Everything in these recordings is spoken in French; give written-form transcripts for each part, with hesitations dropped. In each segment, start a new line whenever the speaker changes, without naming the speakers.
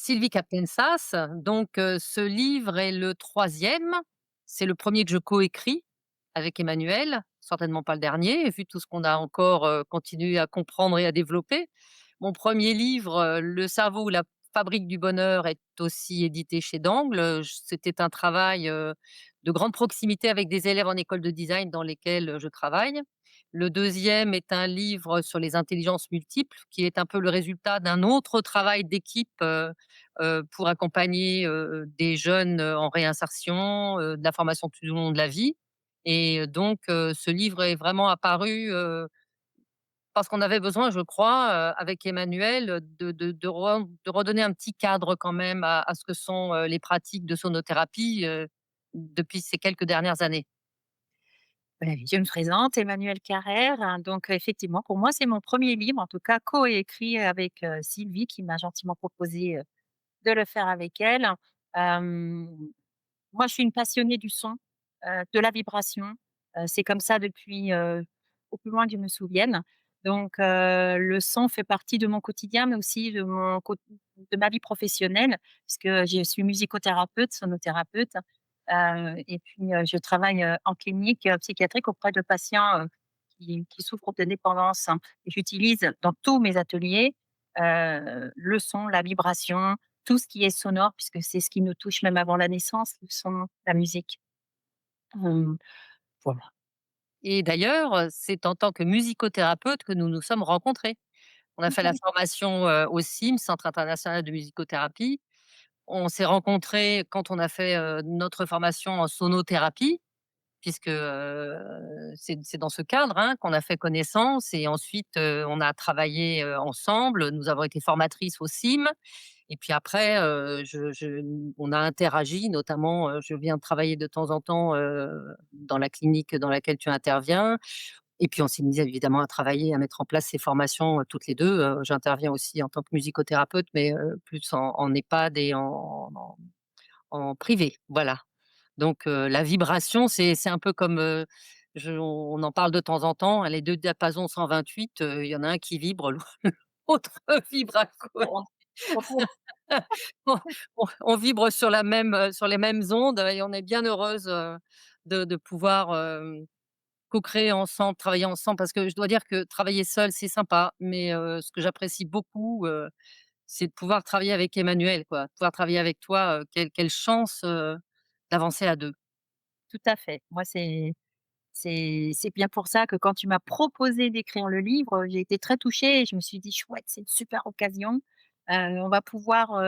Sylvie Capensas, donc ce livre est le troisième. C'est le premier que je coécris avec Emmanuel, certainement pas le dernier, vu tout ce qu'on a encore, continué à comprendre et à développer. Mon premier livre, Le cerveau ou la fabrique du bonheur est aussi édité chez Dangle. C'était un travail, de grande proximité avec des élèves en école de design dans lesquels, je travaille. Le deuxième est un livre sur les intelligences multiples, qui est un peu le résultat d'un autre travail d'équipe, pour accompagner, des jeunes, en réinsertion, de la formation tout au long de la vie et donc ce livre est vraiment apparu, parce qu'on avait besoin, je crois, avec Emmanuel, de redonner un petit cadre quand même à ce que sont, les pratiques de sonothérapie, depuis ces quelques dernières années.
Je me présente, Emmanuelle Carrère, hein, donc effectivement, pour moi, c'est mon premier livre, en tout cas coécrit avec, Sylvie qui m'a gentiment proposé, de le faire avec elle. Hem, Moi, je suis une passionnée du son, de la vibration. C'est comme ça depuis, au plus loin que je me souvienne. Donc le son fait partie de mon quotidien, mais aussi de ma vie professionnelle puisque je suis musicothérapeute, sonothérapeute, et puis, je travaille, en clinique, psychiatrique auprès de patients, qui souffrent de dépendance, hein. Et j'utilise dans tous mes ateliers, le son, la vibration, tout ce qui est sonore puisque c'est ce qui nous touche même avant la naissance, le son, la musique. Hem, voilà.
Et d'ailleurs, c'est en tant que musicothérapeute que nous nous sommes rencontrés. On a fait la
Oui.
formation, au CIMS, Centre international de musicothérapie. On s'est rencontrés quand on a fait, notre formation en sonothérapie, puisque, c'est dans ce cadre, hein, qu'on a fait connaissance et ensuite, on a travaillé, ensemble. Nous avons été formatrices au CIM et puis après, on a interagi notamment, je viens travailler de temps en temps, dans la clinique dans laquelle tu interviens et puis on s'est mis évidemment à travailler, à mettre en place ces formations, toutes les 2. J'interviens aussi en tant que musicothérapeute, mais plus en EHPAD et en privé, voilà. Donc la vibration, c'est un peu comme, on en parle de temps en temps, hein, les 2 diapasons 128, il y en a un qui vibre, l'autre vibre à côté.
On retrouve
On on vibre sur les mêmes ondes et on est bien heureuse, de pouvoir, co-créer ensemble, travailler ensemble parce que je dois dire que travailler seul, c'est sympa, mais ce que j'apprécie beaucoup, c'est de pouvoir travailler avec Emmanuel, quoi. De pouvoir travailler avec toi, quelle chance, d'avancer à 2.
tout à fait. Moi, c'est bien pour ça que quand tu m'as proposé d'écrire le livre, j'ai été très touchée et je me suis dit: «Chouette, c'est une super occasion. On va pouvoir,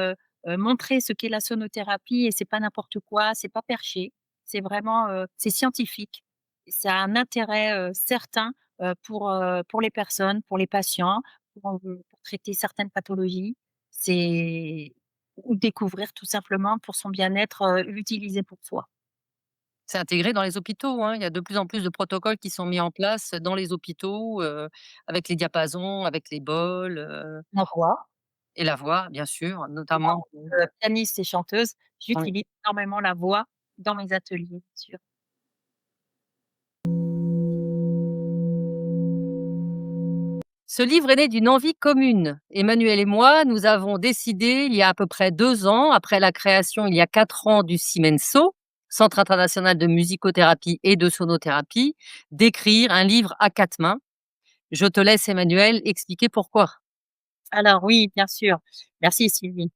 montrer ce qu'est la sonothérapie et c'est pas n'importe quoi, c'est pas perché, c'est vraiment, c'est scientifique. Ça a un intérêt, certain, pour les personnes, pour les patients, pour traiter certaines pathologies. C'est ou découvrir tout simplement pour son bien-être, l'utiliser pour soi».
C'est intégré dans les hôpitaux, hein. Il y a de plus en plus de protocoles qui sont mis en place dans les hôpitaux, avec les diapasons, avec les bols,
La voix.
et la voix, bien sûr,
Moi,
notamment.
pianiste et chanteuse,
Oui.
j'utilise énormément la voix dans mes ateliers, sûr.
Ce livre est né d'une envie commune. Emmanuel et moi, nous avons décidé, il y a à peu près 2 ans, après la création, il y a 4 ans, du CIMENSO, Centre international de musicothérapie et de sonothérapie, d'écrire un livre à 4 mains. Je te laisse, Emmanuel, expliquer pourquoi.
Alors oui, bien sûr. Merci Sylvie.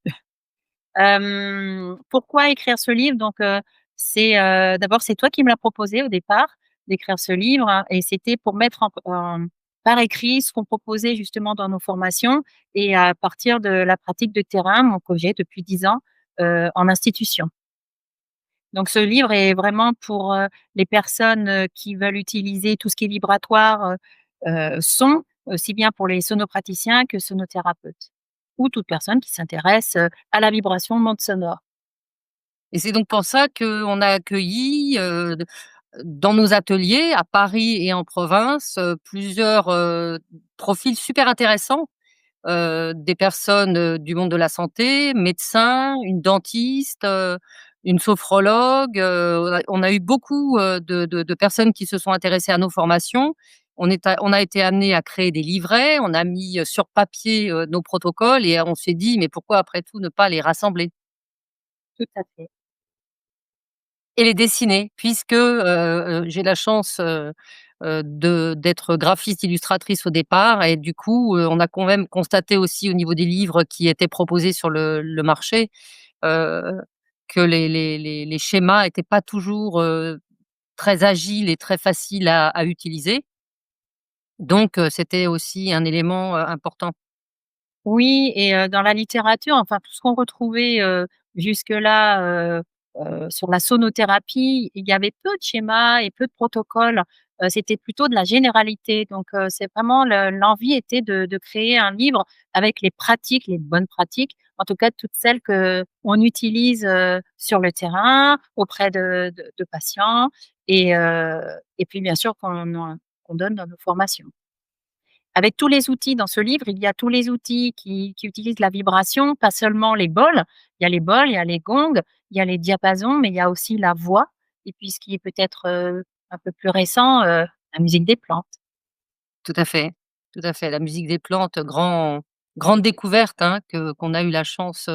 Pourquoi écrire ce livre? Donc, d'abord, c'est toi qui me l'as proposé au départ, d'écrire ce livre, hein, et c'était pour mettre par écrit ce qu'on proposait justement dans nos formations et à partir de la pratique de terrain, donc que j'ai depuis 10 ans, en institution. Donc ce livre est vraiment pour, les personnes, qui veulent utiliser tout ce qui est vibratoire, son, aussi bien pour les sonopraticiens que sonothérapeutes ou toute personne qui s'intéresse, à la vibration, au monde sonore.
Et c'est donc pour ça qu'on a accueilli, dans nos ateliers à Paris et en province, plusieurs, profils super intéressants, des personnes, du monde de la santé, médecins, une dentiste, une sophrologue, on a eu beaucoup, de personnes qui se sont intéressées à nos formations. on a été amenés à créer des livrets, on a mis, sur papier, nos protocoles et on s'est dit: «Mais pourquoi après tout ne pas les rassembler?»
tout à fait.
Et les dessiner puisque, j'ai la chance, de d'être graphiste illustratrice au départ et du coup, on a quand même constaté aussi au niveau des livres qui étaient proposés sur le marché, heu, que les schémas étaient pas toujours, très agiles et très faciles à utiliser. Donc c'était aussi un élément, important.
Oui et dans la littérature, enfin tout ce qu'on retrouvait, jusque-là, sur la sonothérapie, il y avait peu de schémas et peu de protocoles. C'était plutôt de la généralité donc c'est vraiment l'envie était de créer un livre avec les pratiques, les bonnes pratiques, en tout cas toutes celles qu'on utilise, sur le terrain, auprès de patients et puis bien sûr qu'on donne dans nos formations. Avec tous les outils dans ce livre, il y a tous les outils qui utilisent la vibration, pas seulement les bols. Il y a les bols, il y a les gongs, il y a les diapasons, mais il y a aussi la voix et puis ce qui est peut-être, un peu plus récent, la musique des plantes.
Tout à fait, tout à fait. La musique des plantes, grande découverte, hein, que qu'on a eu la chance,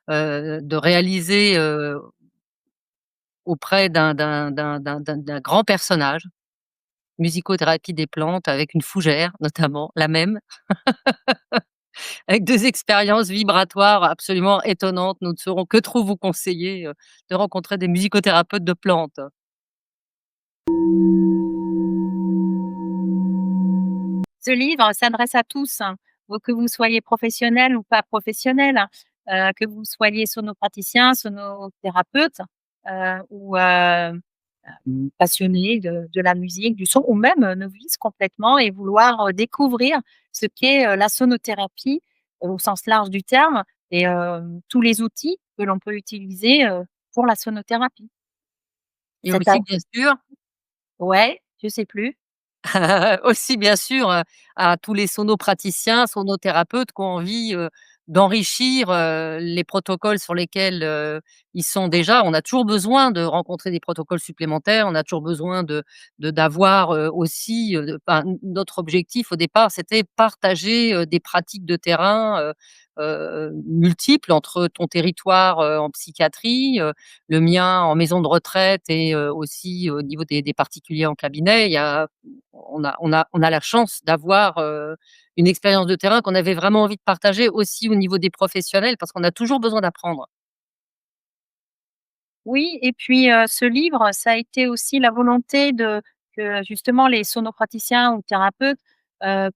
de réaliser, auprès d'un grand personnage. Musicothérapie des plantes avec une fougère notamment, la même, avec 2 expériences vibratoires absolument étonnantes. Nous ne saurons que trop vous conseiller, de rencontrer des musicothérapeutes de plantes.
Ce livre s'adresse à tous, hein, que vous soyez professionnel ou pas professionnel, que vous soyez sonopraticien, sonothérapeute, ou passionné de la musique, du son ou même, novice complètement et vouloir, découvrir ce qu'est, la sonothérapie, au sens large du terme et tous les outils que l'on peut utiliser, pour la sonothérapie.
Et
Cet
aussi
a
bien sûr
Ouais, je sais plus.
aussi bien sûr, à tous les sonopraticiens, sonothérapeutes qui ont envie, d'enrichir, les protocoles sur lesquels, ils sont déjà. On a toujours besoin de rencontrer des protocoles supplémentaires, on a toujours besoin d'avoir, aussi, enfin, notre objectif au départ, c'était partager, des pratiques de terrain, multiples entre ton territoire, en psychiatrie, le mien en maison de retraite et aussi au niveau des particuliers en cabinet. Il y a on a la chance d'avoir, une expérience de terrain qu'on avait vraiment envie de partager aussi au niveau des professionnels parce qu'on a toujours besoin d'apprendre.
Oui et puis, ce livre, ça a été aussi la volonté de que justement les sonopraticiens ou thérapeutes,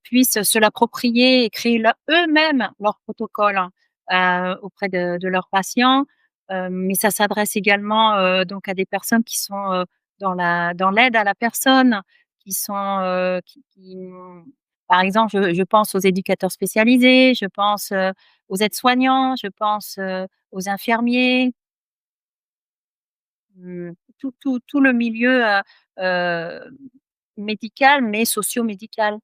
puissent se l'approprier et créer eux-mêmes leur protocole, hein, auprès de leurs patients. Mais ça s'adresse également, donc à des personnes qui sont, dans l'aide à la personne, qui sont, par exemple, je pense aux éducateurs spécialisés, je pense, aux aides-soignants, je pense, aux infirmiers. Tout le milieu, heu, médical, mais socio-médical.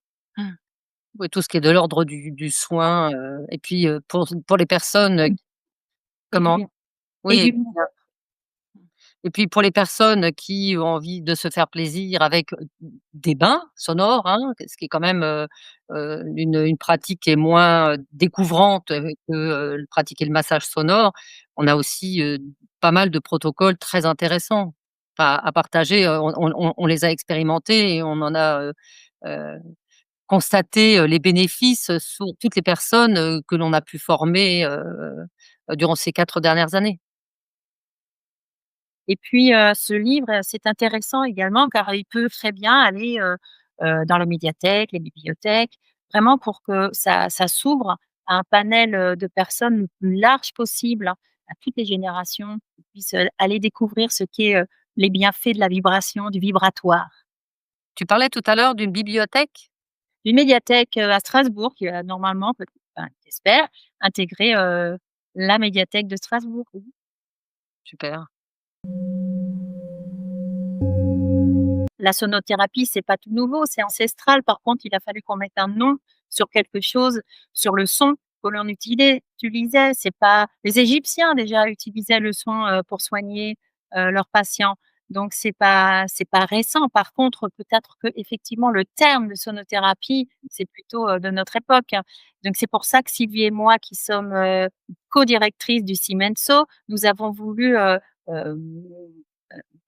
Oui, tout ce qui est de l'ordre du soin, et puis, pour les personnes,
Et du
comment?
bien et
Oui.
du bien.
Et puis pour les personnes qui ont envie de se faire plaisir avec, des bains sonores, hein, ce qui est quand même, une pratique qui est moins, découvrante, que, pratiquer le massage sonore. On a aussi, pas mal de protocoles très intéressants à partager, on les a expérimentés et on en a, heu, constaté, les bénéfices, sur toutes les personnes, que l'on a pu former, durant ces 4 dernières années.
Et puis, ce livre, c'est intéressant également car il peut très bien aller, dans les médiathèques, les bibliothèques, vraiment pour que ça s'ouvre à un panel, de personnes le plus large possible, hein, à toutes les générations, qui puissent, aller découvrir ce qu'est, les bienfaits de la vibration, du vibratoire.
Tu parlais tout à l'heure d'une bibliothèque?
Une médiathèque, à Strasbourg qui va normalement enfin j'espère intégrer, la médiathèque de Strasbourg, oui.
Super.
La sonothérapie, c'est pas tout nouveau, c'est ancestral. Par contre, il a fallu qu'on mette un nom sur quelque chose, sur le son que l'on utilisait. C'est pas les Égyptiens déjà utilisaient le son, pour soigner, leurs patients. donc c'est pas récent. Par contre, peut-être qu'effectivement le terme de sonothérapie, c'est plutôt, de notre époque, hein. Donc c'est pour ça que Sylvie et moi qui sommes, co-directrices du Simenso, nous avons voulu, hem,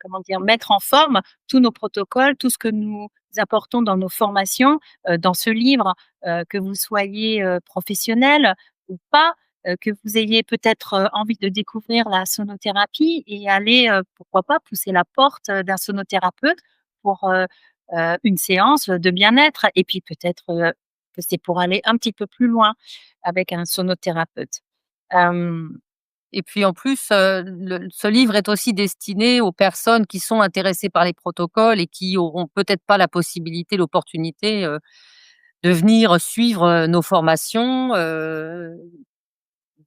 comment dire? Mettre en forme tous nos protocoles, tout ce que nous apportons dans nos formations, dans ce livre, que vous soyez, professionnel ou pas, que vous ayez peut-être, envie de découvrir la sonothérapie et aller, pourquoi pas pousser la porte, d'un sonothérapeute pour, une séance, de bien-être et puis peut-être, que c'est pour aller un petit peu plus loin avec un sonothérapeute. Hem,
Et puis en plus, ce livre est aussi destiné aux personnes qui sont intéressées par les protocoles et qui auront peut-être pas la possibilité, l'opportunité, de venir suivre, nos formations,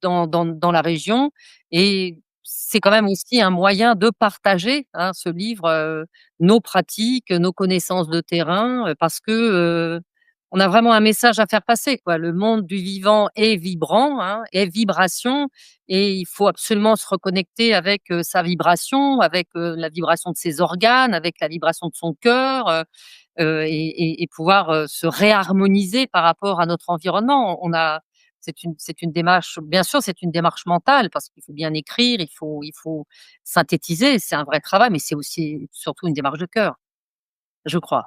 dans la région, et c'est quand même aussi un moyen de partager, hein, ce livre, nos pratiques, nos connaissances de terrain, parce que, on a vraiment un message à faire passer, quoi. Le monde du vivant est vibrant, hein, est vibration, et il faut absolument se reconnecter avec, sa vibration, avec, la vibration de ses organes, avec la vibration de son cœur, et pouvoir, se réharmoniser par rapport à notre environnement. On a c'est une démarche, bien sûr, c'est une démarche mentale parce qu'il faut bien écrire, il faut synthétiser, c'est un vrai travail, mais c'est aussi surtout une démarche de cœur, je crois.